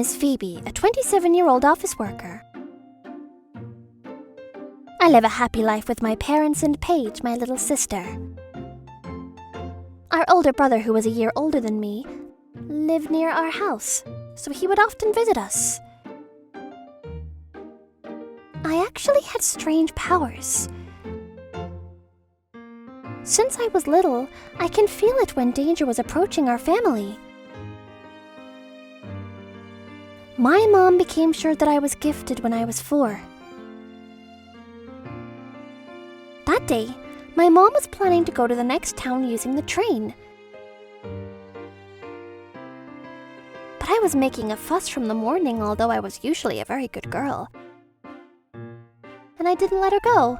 is Phoebe, a 27-year-old office worker. I live a happy life with my parents and Paige, my little sister. Our older brother, who was a year older than me, lived near our house, so he would often visit us. I actually had strange powers. Since I was little, I can feel it when danger was approaching our family. My mom became sure that I was gifted when I was 4. That day, my mom was planning to go to the next town using the train. But I was making a fuss from the morning, although I was usually a very good girl. And I didn't let her go.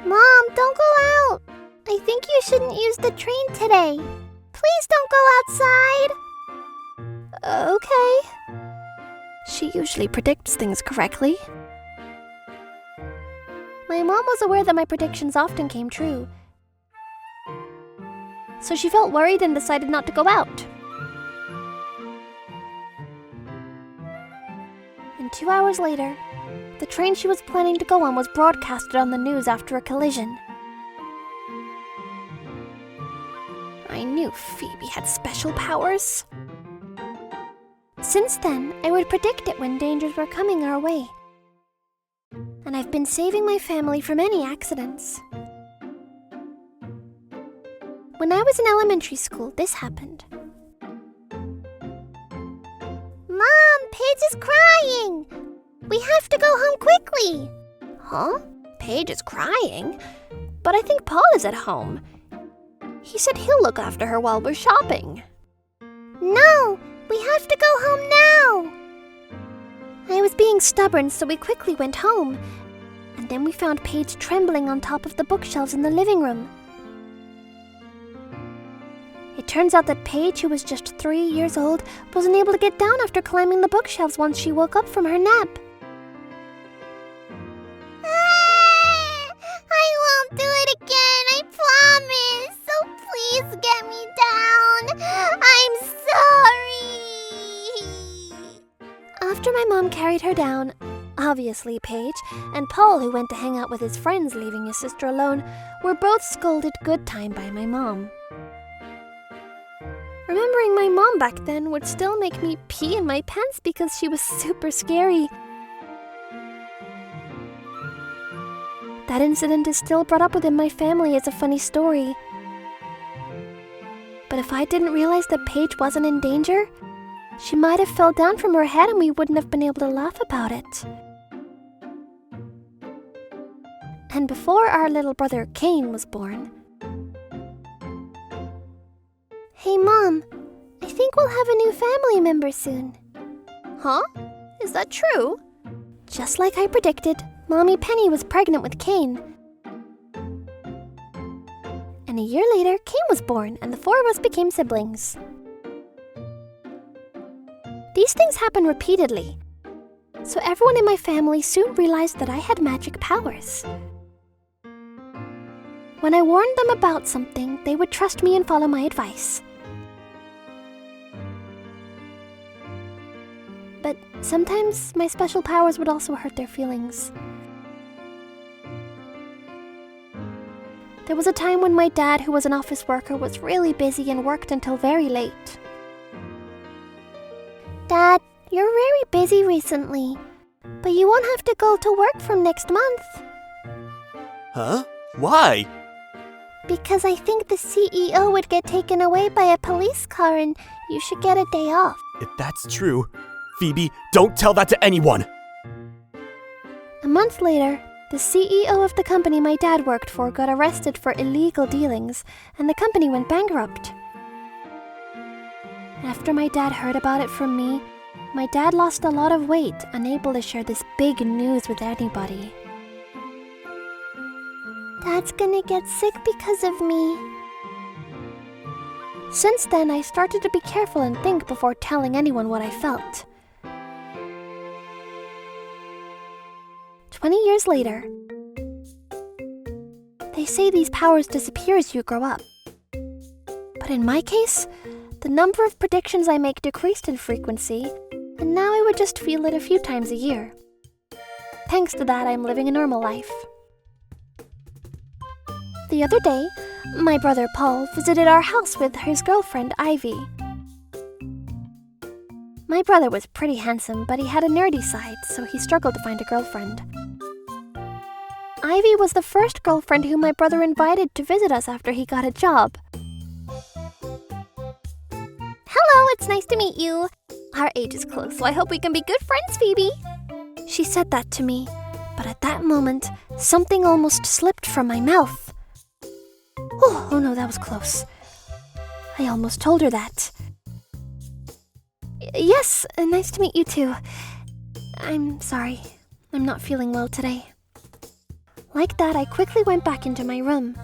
Mom, don't go out! I think you shouldn't use the train today. Please don't go outside! Okay. She usually predicts things correctly. My mom was aware that my predictions often came true. So she felt worried and decided not to go out. And 2 hours later, the train she was planning to go on was broadcasted on the news after a collision. I knew Phoebe had special powers. Since then, I would predict it when dangers were coming our way. And I've been saving my family from any accidents. When I was in elementary school, this happened. Mom, Paige is crying! We have to go home quickly! Huh? Paige is crying? But I think Paul is at home. He said he'll look after her while we're shopping. No! We have to go home now! I was being stubborn, so we quickly went home. And then we found Paige trembling on top of the bookshelves in the living room. It turns out that Paige, who was just 3 years old, wasn't able to get down after climbing the bookshelves once she woke up from her nap. I won't do it again, I promise! So please get me down! I'm sorry! After my mom carried her down, obviously Paige and Paul, who went to hang out with his friends, leaving his sister alone, were both scolded good time by my mom. Remembering my mom back then would still make me pee in my pants because she was super scary. That incident is still brought up within my family as a funny story. But if I didn't realize that Paige wasn't in danger, she might have fell down from her head and we wouldn't have been able to laugh about it. And before our little brother Cain was born... Hey Mom, I think we'll have a new family member soon. Huh? Is that true? Just like I predicted, Mommy Penny was pregnant with Cain. And a year later, Cain was born, and the 4 of us became siblings. These things happen repeatedly, so everyone in my family soon realized that I had magic powers. When I warned them about something, they would trust me and follow my advice. But sometimes my special powers would also hurt their feelings. There was a time when my dad, who was an office worker, was really busy and worked until very late. Dad, you're very busy recently, but you won't have to go to work from next month. Huh? Why? Because I think the CEO would get taken away by a police car and you should get a day off. If that's true, Phoebe, don't tell that to anyone! A month later, the CEO of the company my dad worked for got arrested for illegal dealings, and the company went bankrupt. After my dad heard about it from me, my dad lost a lot of weight, unable to share this big news with anybody. Dad's gonna get sick because of me. Since then, I started to be careful and think before telling anyone what I felt. 20 years later, they say these powers disappear as you grow up. But in my case, the the number of predictions I make decreased in frequency, and now I would just feel it a few times a year. Thanks to that, I'm living a normal life. The other day, my brother Paul visited our house with his girlfriend Ivy. My brother was pretty handsome, but he had a nerdy side, so he struggled to find a girlfriend. Ivy was the first girlfriend who my brother invited to visit us after he got a job. Hello, it's nice to meet you. Our age is close, so I hope we can be good friends, Phoebe. She said that to me, but at that moment, something almost slipped from my mouth. Oh no, that was close. I almost told her that. Yes, nice to meet you too. I'm sorry. I'm not feeling well today. Like that, I quickly went back into my room.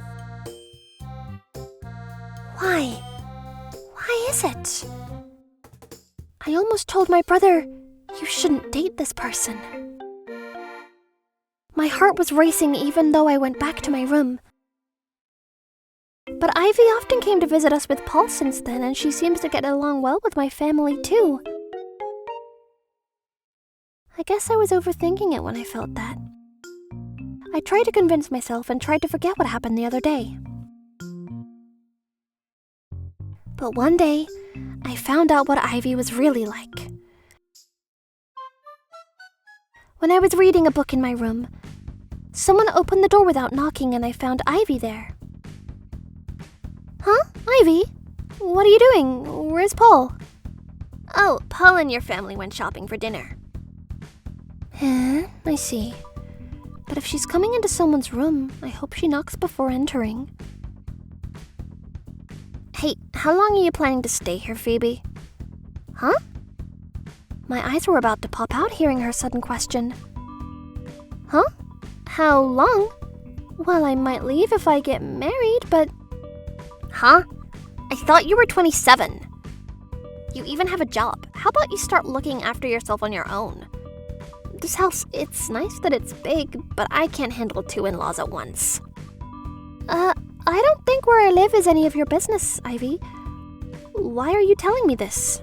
Why? Why is it? I almost told my brother, you shouldn't date this person. My heart was racing even though I went back to my room. But Ivy often came to visit us with Paul since then, and she seems to get along well with my family too. I guess I was overthinking it when I felt that. I tried to convince myself and tried to forget what happened the other day. But one day, I found out what Ivy was really like. When I was reading a book in my room, someone opened the door without knocking and I found Ivy there. Huh? Ivy? What are you doing? Where's Paul? Oh, Paul and your family went shopping for dinner. I see. But if she's coming into someone's room, I hope she knocks before entering. Hey, how long are you planning to stay here, Phoebe? Huh? My eyes were about to pop out hearing her sudden question. Huh? How long? Well, I might leave if I get married, but... Huh? I thought you were 27. You even have a job. How about you start looking after yourself on your own? This house, it's nice that it's big, but I can't handle 2 in-laws at once. I don't think where I live is any of your business, Ivy. Why are you telling me this?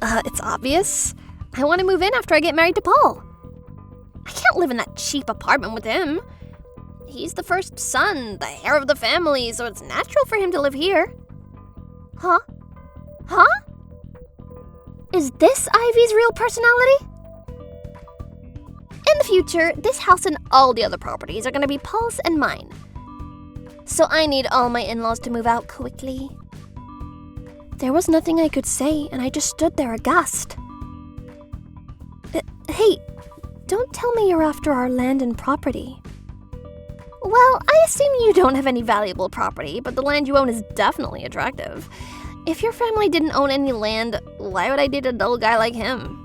It's obvious. I want to move in after I get married to Paul. I can't live in that cheap apartment with him. He's the first son, the heir of the family, so it's natural for him to live here. Huh? Huh? Is this Ivy's real personality? In the future, this house and all the other properties are going to be Paul's and mine. So I need all my in-laws to move out quickly. There was nothing I could say, and I just stood there aghast. Hey, don't tell me you're after our land and property. Well, I assume you don't have any valuable property, but the land you own is definitely attractive. If your family didn't own any land, why would I date a dull guy like him?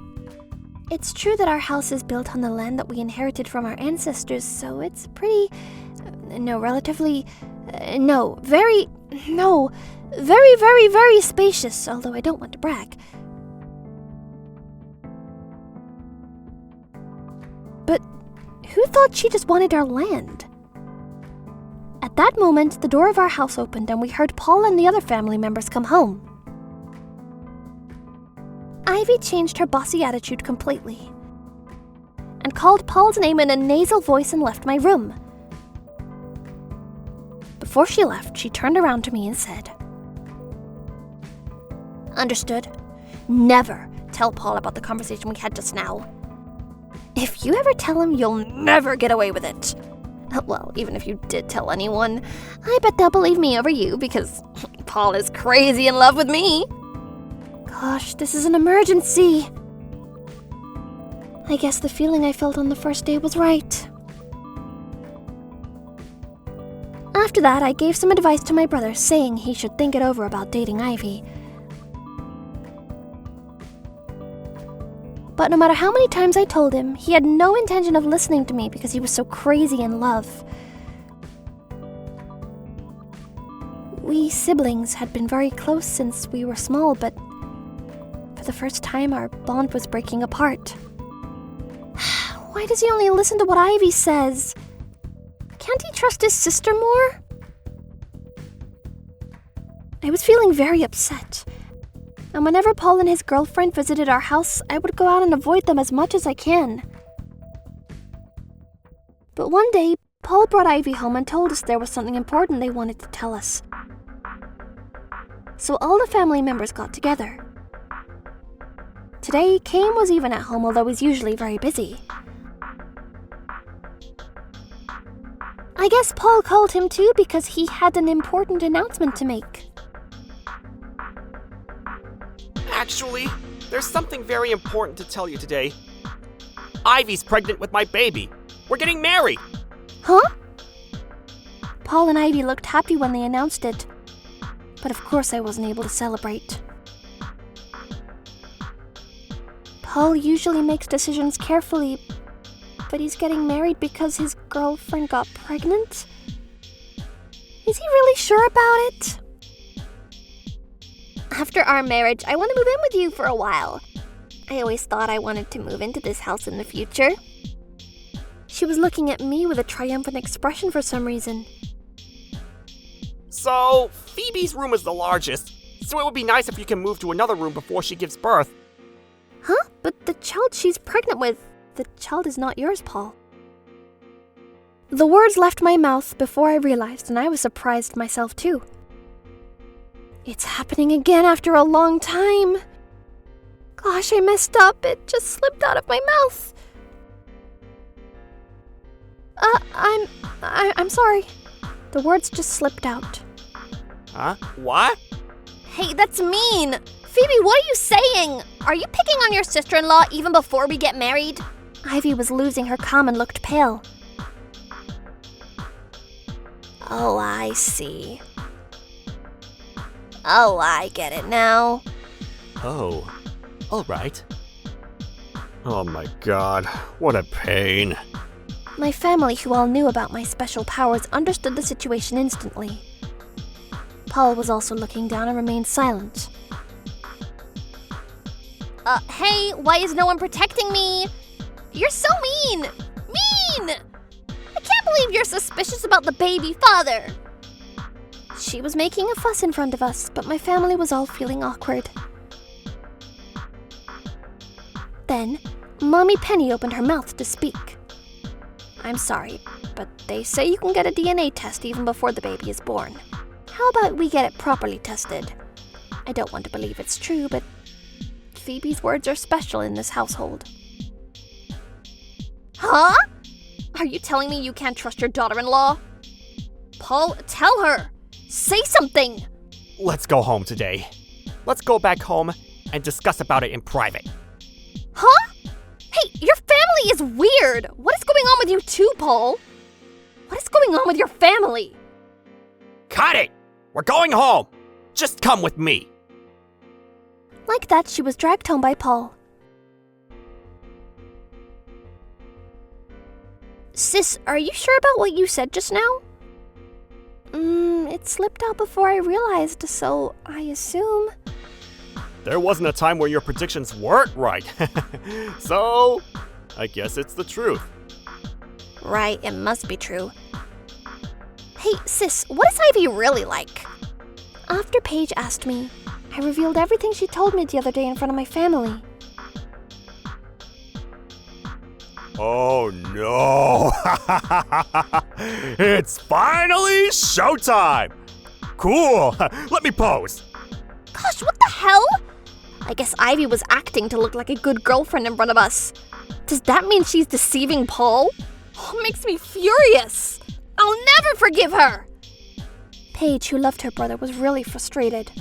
It's true that our house is built on the land that we inherited from our ancestors, so it's pretty... very spacious, although I don't want to brag. But who thought she just wanted our land? At that moment, the door of our house opened and we heard Paul and the other family members come home. Ivy changed her bossy attitude completely and called Paul's name in a nasal voice and left my room. Before she left, she turned around to me and said, "Understood. Never tell Paul about the conversation we had just now. If you ever tell him, you'll never get away with it. Well, even if you did tell anyone, I bet they'll believe me over you because Paul is crazy in love with me." Gosh, this is an emergency. I guess the feeling I felt on the first day was right. After that, I gave some advice to my brother, saying he should think it over about dating Ivy. But no matter how many times I told him, he had no intention of listening to me because he was so crazy in love. We siblings had been very close since we were small, but for the first time our bond was breaking apart. Why does he only listen to what Ivy says? Can't he trust his sister more? I was feeling very upset. And whenever Paul and his girlfriend visited our house, I would go out and avoid them as much as I can. But one day, Paul brought Ivy home and told us there was something important they wanted to tell us. So all the family members got together. Today, Kane was even at home, although he's usually very busy. I guess Paul called him too because he had an important announcement to make. Actually, there's something very important to tell you today. Ivy's pregnant with my baby. We're getting married. Huh? Paul and Ivy looked happy when they announced it. But of course I wasn't able to celebrate. Paul usually makes decisions carefully, but he's getting married because his girlfriend got pregnant? Is he really sure about it? After our marriage, I want to move in with you for a while. I always thought I wanted to move into this house in the future. She was looking at me with a triumphant expression for some reason. So, Phoebe's room is the largest, so it would be nice if you can move to another room before she gives birth. Huh? But the child she's pregnant with, the child is not yours, Paul. The words left my mouth before I realized, and I was surprised myself too. It's happening again after a long time. Gosh, I messed up. It just slipped out of my mouth. I'm sorry. The words just slipped out. Huh? What? Hey, that's mean. Phoebe, what are you saying? Are you picking on your sister-in-law even before we get married? Ivy was losing her calm and looked pale. Oh, I see. Oh, I get it now. Oh, alright. Oh my god, what a pain. My family, who all knew about my special powers, understood the situation instantly. Paul was also looking down and remained silent. Hey, why is no one protecting me? You're so mean! Mean! I can't believe you're suspicious about the baby father. She was making a fuss in front of us, but my family was all feeling awkward. Then, Mommy Penny opened her mouth to speak. I'm sorry, but they say you can get a DNA test even before the baby is born. How about we get it properly tested? I don't want to believe it's true, but Phoebe's words are special in this household. Huh? Are you telling me you can't trust your daughter-in-law? Paul, tell her! Say something! Let's go home today. Let's go back home and discuss about it in private. Huh? Hey, your family is weird! What is going on with you too, Paul? What is going on with your family? Cut it! We're going home! Just come with me! Like that, she was dragged home by Paul. Sis, are you sure about what you said just now? It slipped out before I realized, so I assume... There wasn't a time where your predictions weren't right. So, I guess it's the truth. Right, it must be true. Hey, sis, what is Ivy really like? After Paige asked me, I revealed everything she told me the other day in front of my family. Oh no! It's finally showtime! Cool! Let me pose! Gosh, what the hell? I guess Ivy was acting to look like a good girlfriend in front of us. Does that mean she's deceiving Paul? Oh, it makes me furious! I'll never forgive her! Paige, who loved her brother, was really frustrated.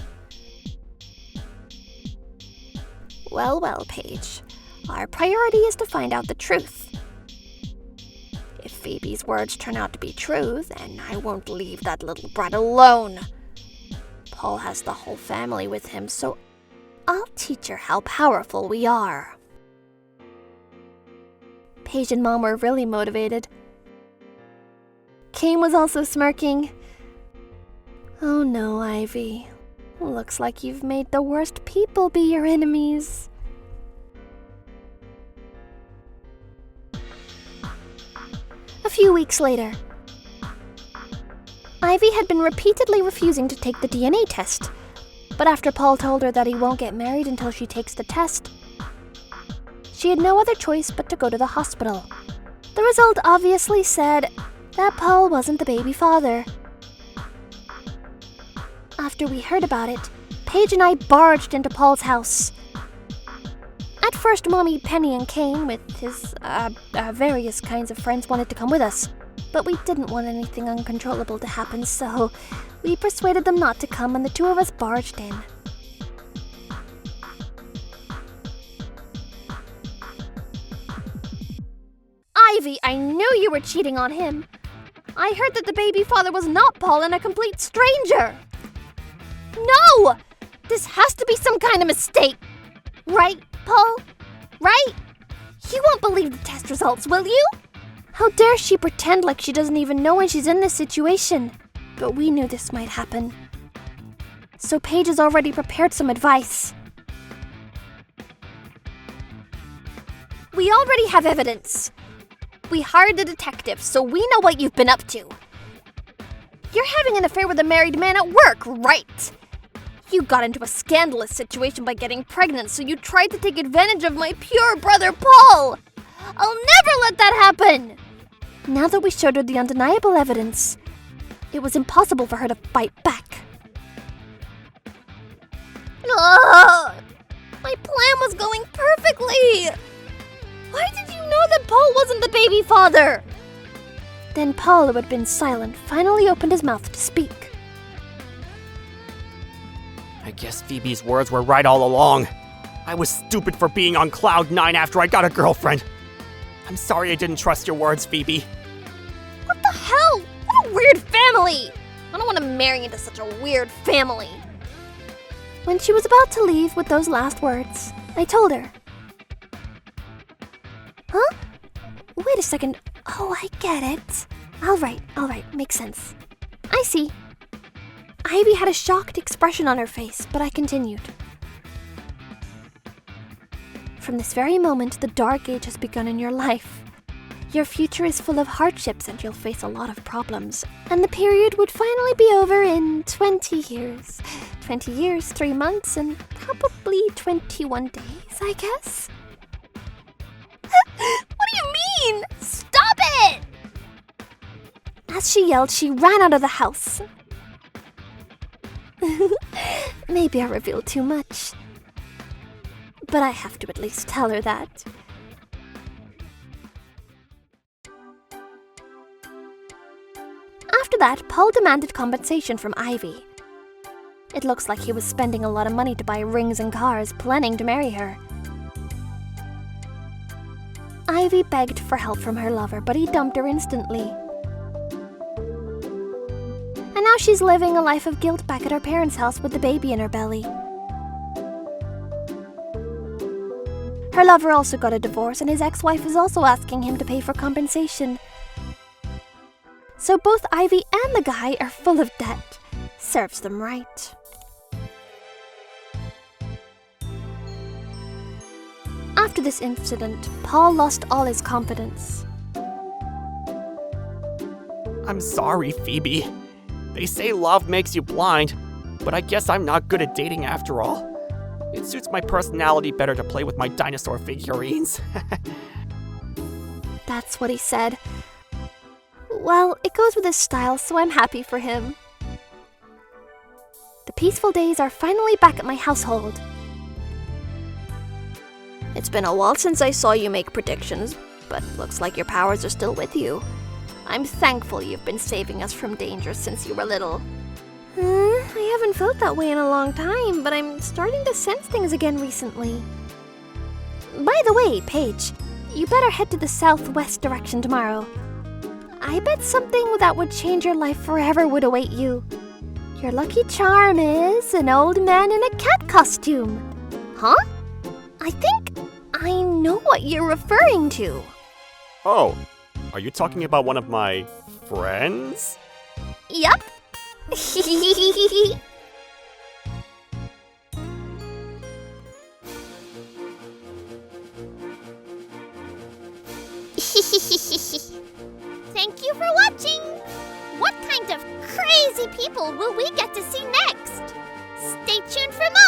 Well, Paige. Our priority is to find out the truth. If Phoebe's words turn out to be true, then I won't leave that little brat alone. Paul has the whole family with him, so I'll teach her how powerful we are. Paige and Mom were really motivated. Kane was also smirking. Oh no, Ivy. Looks like you've made the worst people be your enemies. A few weeks later. Ivy had been repeatedly refusing to take the DNA test, but after Paul told her that he won't get married until she takes the test, she had no other choice but to go to the hospital. The result obviously said that Paul wasn't the baby father. After we heard about it, Paige and I barged into Paul's house. At first, Mommy, Penny, and Kane, with his various kinds of friends, wanted to come with us. But we didn't want anything uncontrollable to happen, so we persuaded them not to come, and the two of us barged in. Ivy, I knew you were cheating on him. I heard that the baby father was not Paul and a complete stranger. No! This has to be some kind of mistake. Right, Paul? Right? You won't believe the test results, will you? How dare she pretend like she doesn't even know when she's in this situation? But we knew this might happen. So Paige has already prepared some advice. We already have evidence. We hired a detective, so we know what you've been up to. You're having an affair with a married man at work, right? You got into a scandalous situation by getting pregnant, so you tried to take advantage of my pure brother, Paul. I'll never let that happen! Now that we showed her the undeniable evidence, it was impossible for her to fight back. Ugh! My plan was going perfectly! Why did you know that Paul wasn't the baby father? Then Paul, who had been silent, finally opened his mouth to speak. I guess Phoebe's words were right all along. I was stupid for being on cloud 9 after I got a girlfriend. I'm sorry I didn't trust your words, Phoebe. What the hell? What a weird family! I don't want to marry into such a weird family. When she was about to leave with those last words, I told her. Huh? Wait a second. Oh, I get it. All right, makes sense. I see. Ivy had a shocked expression on her face, but I continued. From this very moment, the dark age has begun in your life. Your future is full of hardships and you'll face a lot of problems. And the period would finally be over in 20 years. 20 years, 3 months, and probably 21 days, I guess. What do you mean? Stop it! As she yelled, she ran out of the house. Maybe I revealed too much. But I have to at least tell her that. After that, Paul demanded compensation from Ivy. It looks like he was spending a lot of money to buy rings and cars, planning to marry her. Ivy begged for help from her lover, but he dumped her instantly. And now she's living a life of guilt back at her parents' house with the baby in her belly. Her lover also got a divorce, and his ex-wife is also asking him to pay for compensation. So both Ivy and the guy are full of debt. Serves them right. After this incident, Paul lost all his confidence. I'm sorry, Phoebe. They say love makes you blind, but I guess I'm not good at dating after all. It suits my personality better to play with my dinosaur figurines. That's what he said. Well, it goes with his style, so I'm happy for him. The peaceful days are finally back at my household. It's been a while since I saw you make predictions, but looks like your powers are still with you. I'm thankful you've been saving us from danger since you were little. I haven't felt that way in a long time, but I'm starting to sense things again recently. By the way, Paige, you better head to the southwest direction tomorrow. I bet something that would change your life forever would await you. Your lucky charm is an old man in a cat costume. Huh? I think I know what you're referring to. Oh, are you talking about one of my friends? Yup. Thank you for watching! What kind of crazy people will we get to see next? Stay tuned for more!